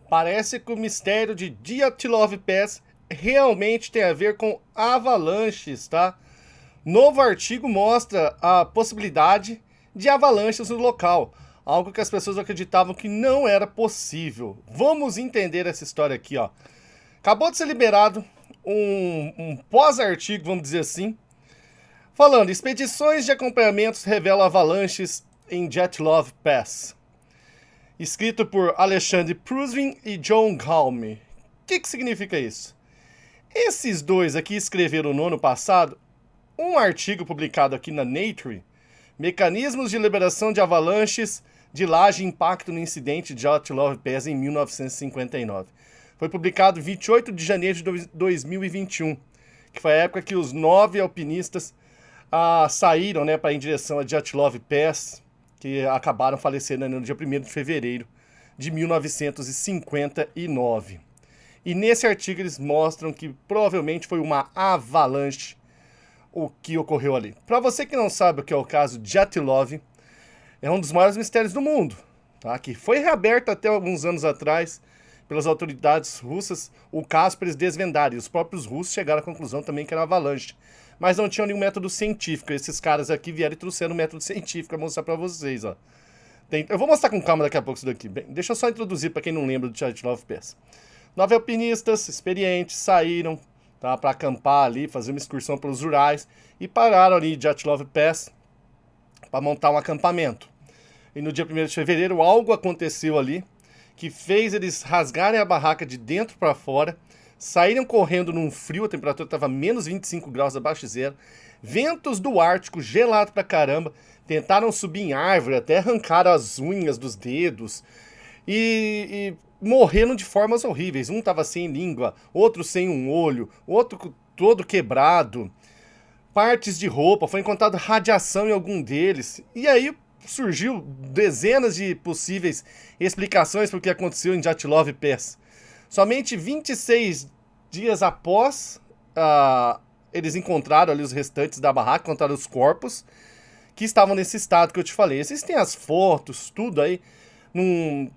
Parece que o mistério de Dyatlov Pass realmente tem a ver com avalanches, tá? Novo artigo mostra a possibilidade de avalanches no local, algo que as pessoas acreditavam que não era possível. Vamos entender essa história aqui, ó. Acabou de ser liberado um pós-artigo, vamos dizer assim, falando: expedições de acompanhamentos revelam avalanches em Dyatlov Pass. Escrito por Alexandre Prusvin e John Galme. O que significa isso? Esses dois aqui escreveram no ano passado um artigo publicado aqui na Nature, Mecanismos de Liberação de Avalanches de Laje e Impacto no Incidente de Dyatlov Pass em 1959. Foi publicado em 28 de janeiro de 2021, que foi a época que os 9 alpinistas saíram, né, para ir em direção a Dyatlov Pass, que acabaram falecendo no dia 1º de fevereiro de 1959. E nesse artigo eles mostram que provavelmente foi uma avalanche o que ocorreu ali. Para você que não sabe o que é o caso de Dyatlov, é um dos maiores mistérios do mundo, tá? Que foi reaberto até alguns anos atrás pelas autoridades russas, o caso para eles desvendarem. Os próprios russos chegaram à conclusão também que era uma avalanche, mas não tinham nenhum método científico. Esses caras aqui vieram e trouxeram um método científico para mostrar para vocês, ó. Eu vou mostrar com calma daqui a pouco isso daqui. Bem, deixa eu só introduzir para quem não lembra do Dyatlov Pass. 9 alpinistas experientes saíram, tá, para acampar ali, fazer uma excursão pelos Urais e pararam ali em Dyatlov Pass para montar um acampamento. E no dia 1º de fevereiro algo aconteceu ali que fez eles rasgarem a barraca de dentro para fora, saíram correndo num frio, a temperatura estava menos 25 graus abaixo de zero, ventos do Ártico, gelado pra caramba, tentaram subir em árvore, até arrancaram as unhas dos dedos e morreram de formas horríveis. Um estava sem língua, outro sem um olho, outro todo quebrado, partes de roupa, foi encontrada radiação em algum deles. E aí surgiu dezenas de possíveis explicações para o que aconteceu em Dyatlov Pass. Somente 26 dias após eles encontraram ali os restantes da barraca, encontraram os corpos que estavam nesse estado que eu te falei. Existem as fotos, tudo aí.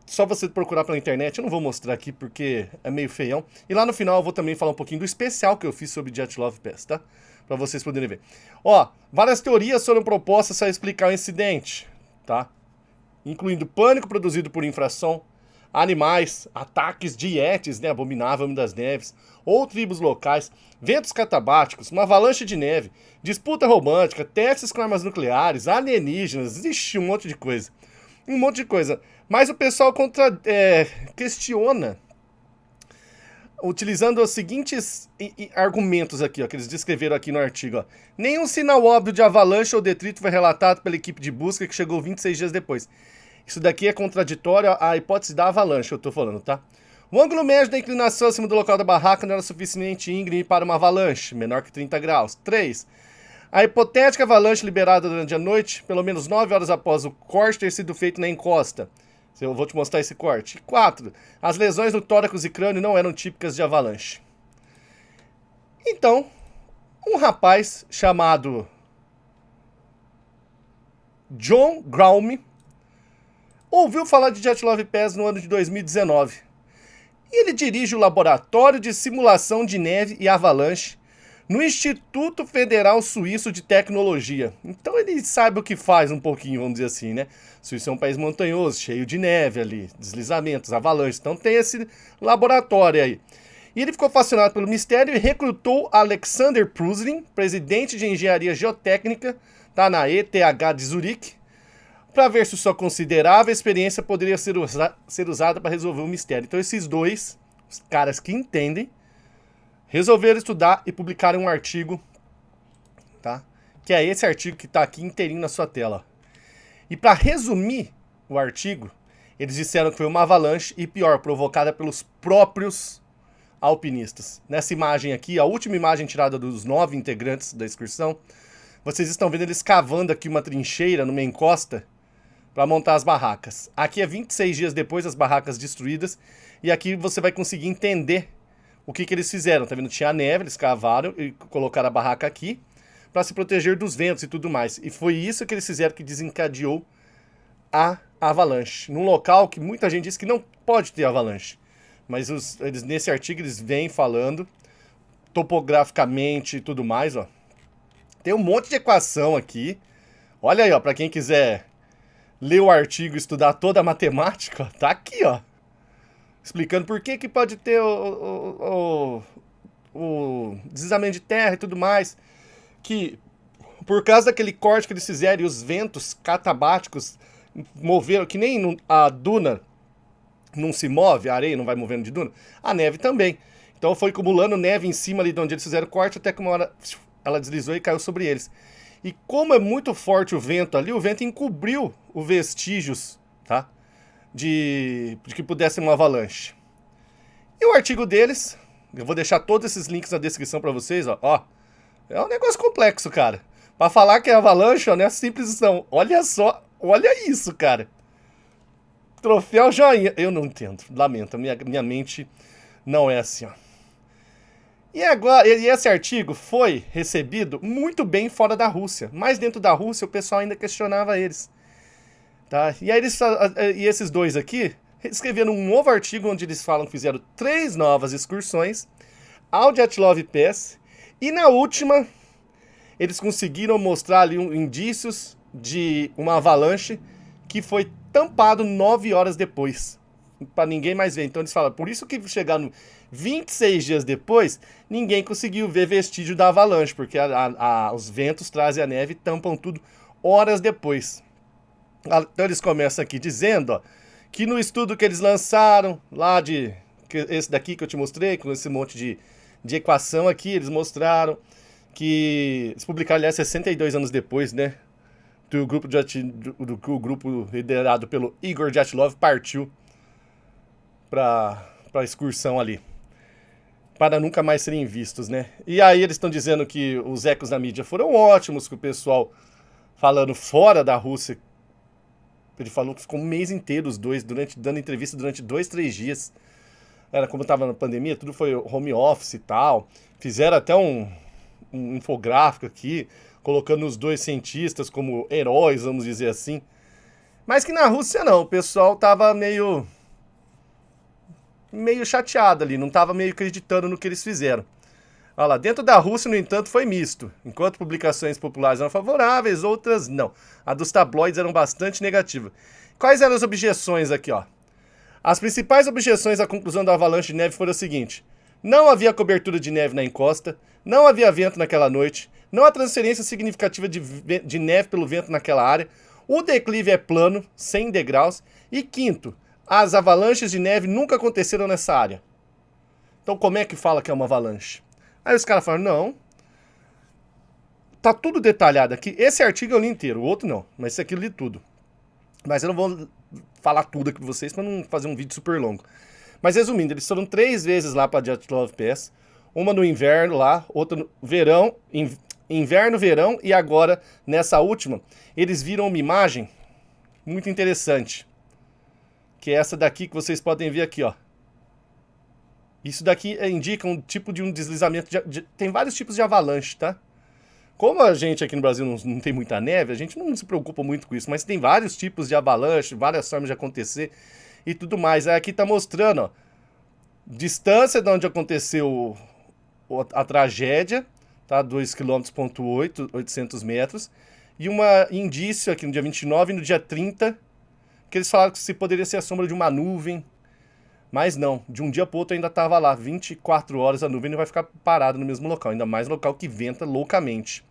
Só você procurar pela internet, eu não vou mostrar aqui porque é meio feião. E lá no final eu vou também falar um pouquinho do especial que eu fiz sobre Dyatlov Pass, tá? Para vocês poderem ver. Ó, várias teorias foram propostas para explicar o incidente, tá? Incluindo pânico produzido por infração, animais, ataques de yetis, né, abominável Homem das Neves, ou tribos locais, ventos catabáticos, uma avalanche de neve, disputa romântica, testes com armas nucleares, alienígenas, existe um monte de coisa. Um monte de coisa. Mas o pessoal questiona, utilizando os seguintes argumentos aqui, ó, que eles descreveram aqui no artigo. Ó. Nenhum sinal óbvio de avalanche ou detrito foi relatado pela equipe de busca que chegou 26 dias depois. Isso daqui é contraditório à hipótese da avalanche, eu tô falando, tá? O ângulo médio da inclinação acima do local da barraca não era suficientemente íngreme para uma avalanche, menor que 30 graus. 3. A hipotética avalanche liberada durante a noite, pelo menos 9 horas após o corte ter sido feito na encosta. Eu vou te mostrar esse corte. 4. As lesões no tórax e crânio não eram típicas de avalanche. Então, um rapaz chamado John Galme ouviu falar de Dyatlov Pass no ano de 2019. E ele dirige o Laboratório de Simulação de Neve e Avalanche no Instituto Federal Suíço de Tecnologia. Então ele sabe o que faz um pouquinho, vamos dizer assim, né? Suíça é um país montanhoso, cheio de neve ali, deslizamentos, avalanches. Então tem esse laboratório aí. E ele ficou fascinado pelo mistério e recrutou Alexander Prusvin, presidente de engenharia geotécnica, tá, na ETH de Zurique, para ver se sua considerável experiência poderia ser usada para resolver o mistério. Então esses dois, os caras que entendem, resolveram estudar e publicaram um artigo, tá? Que é esse artigo que está aqui inteirinho na sua tela. E para resumir o artigo, eles disseram que foi uma avalanche e pior, provocada pelos próprios alpinistas. Nessa imagem aqui, a última imagem tirada dos 9 integrantes da excursão, vocês estão vendo eles cavando aqui uma trincheira numa encosta para montar as barracas. Aqui é 26 dias depois das barracas destruídas e aqui você vai conseguir entender o que eles fizeram. Tá vendo? Tinha neve, eles cavaram e colocaram a barraca aqui para se proteger dos ventos e tudo mais. E foi isso que eles fizeram que desencadeou a avalanche. Num local que muita gente diz que não pode ter avalanche. mas eles, nesse artigo eles vêm falando topograficamente e tudo mais, ó. Tem um monte de equação aqui. Olha aí, ó, para quem quiser ler o artigo e estudar toda a matemática, ó, tá aqui, ó. Explicando por que que pode ter o deslizamento de terra e tudo mais. Que por causa daquele corte que eles fizeram e os ventos catabáticos moveram, que nem a duna não se move, a areia não vai movendo de duna, a neve também. Então foi acumulando neve em cima ali de onde eles fizeram o corte, até que uma hora ela deslizou e caiu sobre eles. E como é muito forte o vento ali, o vento encobriu os vestígios, tá? De que pudesse ser uma avalanche. E o artigo deles, eu vou deixar todos esses links na descrição pra vocês, ó. É um negócio complexo, cara. Pra falar que é avalanche, ó, não é simples não. Olha só, olha isso, cara. Troféu joinha. Eu não entendo, lamento, minha mente não é assim, ó. E agora, esse artigo foi recebido muito bem fora da Rússia, mas dentro da Rússia o pessoal ainda questionava eles. Tá? E aí esses dois aqui escreveram um novo artigo onde eles falam que fizeram 3 novas excursões ao Dyatlov Pass, e na última eles conseguiram mostrar ali indícios de uma avalanche que foi tampado 9 horas depois, para ninguém mais ver. Então eles falam, por isso que chegaram 26 dias depois, ninguém conseguiu ver vestígio da avalanche, porque os ventos trazem a neve e tampam tudo horas depois. Então eles começam aqui dizendo, ó, que no estudo que eles lançaram, lá esse daqui que eu te mostrei, com esse monte de equação aqui, eles mostraram que eles publicaram, aliás, 62 anos depois, né, do grupo o grupo liderado pelo Igor Dyatlov partiu para a excursão ali, para nunca mais serem vistos, né? E aí eles estão dizendo que os ecos da mídia foram ótimos, que o pessoal falando fora da Rússia, ele falou que ficou um mês inteiro os dois, dando entrevista durante 2, 3 dias. Era como estava na pandemia, tudo foi home office e tal. Fizeram até um infográfico aqui, colocando os dois cientistas como heróis, vamos dizer assim. Mas que na Rússia não, o pessoal tava meio chateado ali, não tava meio acreditando no que eles fizeram. Olha lá, dentro da Rússia, no entanto, foi misto. Enquanto publicações populares eram favoráveis, outras não. A dos tabloides eram bastante negativa. Quais eram as objeções aqui, ó? As principais objeções à conclusão da avalanche de neve foram as seguintes: não havia cobertura de neve na encosta, não havia vento naquela noite, não há transferência significativa de neve pelo vento naquela área, o declive é plano, 100 degraus, e quinto, as avalanches de neve nunca aconteceram nessa área. Então como é que fala que é uma avalanche? Aí os caras falaram, não, tá tudo detalhado aqui. Esse artigo eu li inteiro, o outro não, mas esse aqui eu li tudo. Mas eu não vou falar tudo aqui pra vocês para não fazer um vídeo super longo. Mas resumindo, eles foram 3 vezes lá para Dyatlov Pass, uma no inverno lá, outra no verão, inverno, verão, e agora, nessa última, eles viram uma imagem muito interessante, que é essa daqui que vocês podem ver aqui, ó. Isso daqui indica um tipo de um deslizamento, tem vários tipos de avalanche, tá? Como a gente aqui no Brasil não tem muita neve, a gente não se preocupa muito com isso, mas tem vários tipos de avalanche, várias formas de acontecer e tudo mais. Aí aqui tá mostrando, ó, distância de onde aconteceu a tragédia, tá? 2,8 km, 800 metros, e um indício aqui no dia 29 e no dia 30, que eles falaram que se poderia ser a sombra de uma nuvem. Mas não, de um dia para o outro ainda estava lá, 24 horas a nuvem não vai ficar parada no mesmo local, ainda mais local que venta loucamente.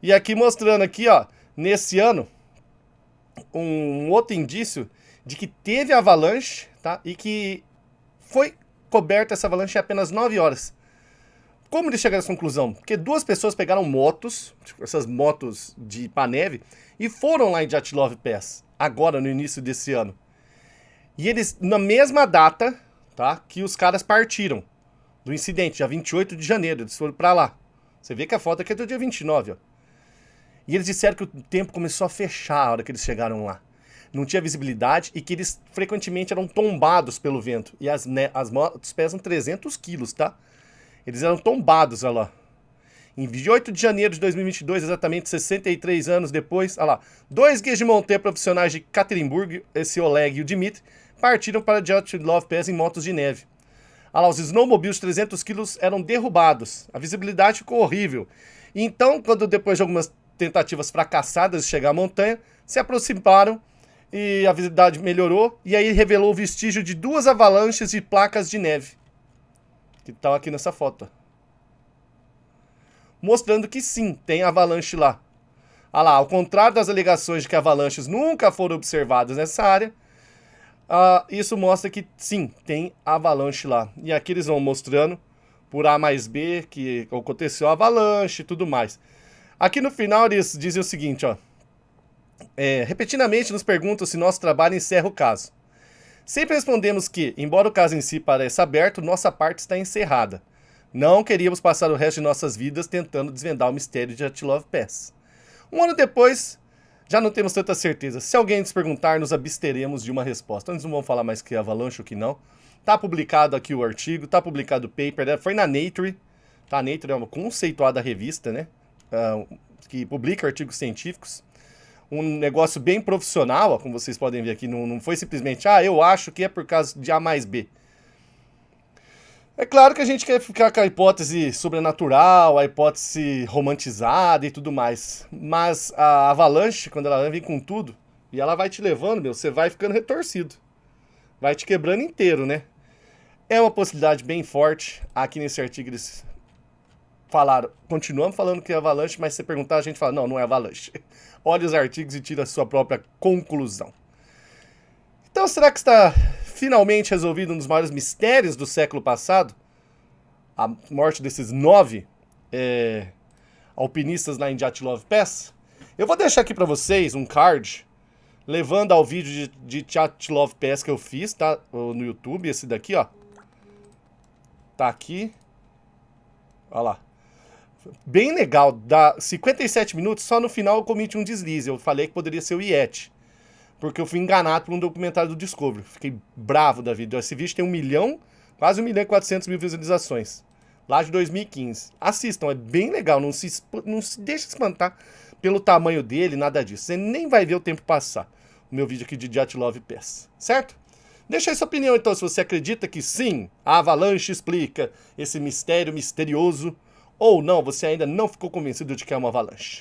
E aqui mostrando aqui, ó, nesse ano, um outro indício de que teve avalanche, tá? E que foi coberta essa avalanche em apenas 9 horas. Como eles chegaram a essa conclusão? Porque 2 pessoas pegaram motos, tipo essas motos de pá-neve, e foram lá em Dyatlov Pass, agora no início desse ano. E eles, na mesma data, tá, que os caras partiram do incidente, dia 28 de janeiro, eles foram pra lá. Você vê que a foto aqui é do dia 29, ó. E eles disseram que o tempo começou a fechar a hora que eles chegaram lá. Não tinha visibilidade e que eles frequentemente eram tombados pelo vento. E as motos pesam 300 quilos, tá? Eles eram tombados, olha lá. Em 28 de janeiro de 2022, exatamente 63 anos depois, olha lá, 2 guias de montanha profissionais de Ekaterinburg, esse Oleg e o Dmitry, partiram para Dyatlov Pass em motos de neve. Olha lá, os snowmobiles de 300 quilos eram derrubados. A visibilidade ficou horrível. Então, quando depois de algumas tentativas fracassadas de chegar à montanha, se aproximaram e a visibilidade melhorou. E aí revelou o vestígio de 2 avalanches de placas de neve. Que estão aqui nessa foto. Mostrando que sim, tem avalanche lá. Olha lá, ao contrário das alegações de que avalanches nunca foram observadas nessa área, isso mostra que sim, tem avalanche lá. E aqui eles vão mostrando por A mais B que aconteceu avalanche e tudo mais. Aqui no final eles dizem o seguinte, ó. Repetidamente nos perguntam se nosso trabalho encerra o caso. Sempre respondemos que, embora o caso em si pareça aberto, nossa parte está encerrada. Não queríamos passar o resto de nossas vidas tentando desvendar o mistério de Dyatlov Pass. Um ano depois, já não temos tanta certeza. Se alguém nos perguntar, nos absteremos de uma resposta. Então, eles não vão falar mais que é avalanche ou que não. Tá publicado aqui o artigo, tá publicado o paper, né? Foi na Nature. Tá, a Nature é uma conceituada revista, né? Que publica artigos científicos. Um negócio bem profissional, ó, como vocês podem ver aqui. Não foi simplesmente, eu acho que é por causa de A mais B. É claro que a gente quer ficar com a hipótese sobrenatural, a hipótese romantizada e tudo mais. Mas a avalanche, quando ela vem com tudo, e ela vai te levando, você vai ficando retorcido. Vai te quebrando inteiro, né? É uma possibilidade bem forte. Aqui nesse artigo eles falaram, continuamos falando que é avalanche, mas se você perguntar, a gente fala, não é avalanche. Olha os artigos e tira a sua própria conclusão. Então, será que está finalmente resolvido um dos maiores mistérios do século passado? A morte desses 9 alpinistas lá em Dyatlov Pass? Eu vou deixar aqui para vocês um card levando ao vídeo de Dyatlov Pass que eu fiz, tá? No YouTube, esse daqui, ó. Tá aqui. Olha lá. Bem legal, dá 57 minutos, só no final eu cometi um deslize. Eu falei que poderia ser o Yeti. Porque eu fui enganado por um documentário do Discovery. Fiquei bravo da vida. Esse vídeo tem 1 milhão, quase 1.400.000 visualizações. Lá de 2015. Assistam, é bem legal. Não se deixe espantar pelo tamanho dele, nada disso. Você nem vai ver o tempo passar. O meu vídeo aqui de Dyatlov Pass. Certo? Deixa aí sua opinião, então, se você acredita que sim, a avalanche explica esse mistério misterioso. Ou não, você ainda não ficou convencido de que é uma avalanche.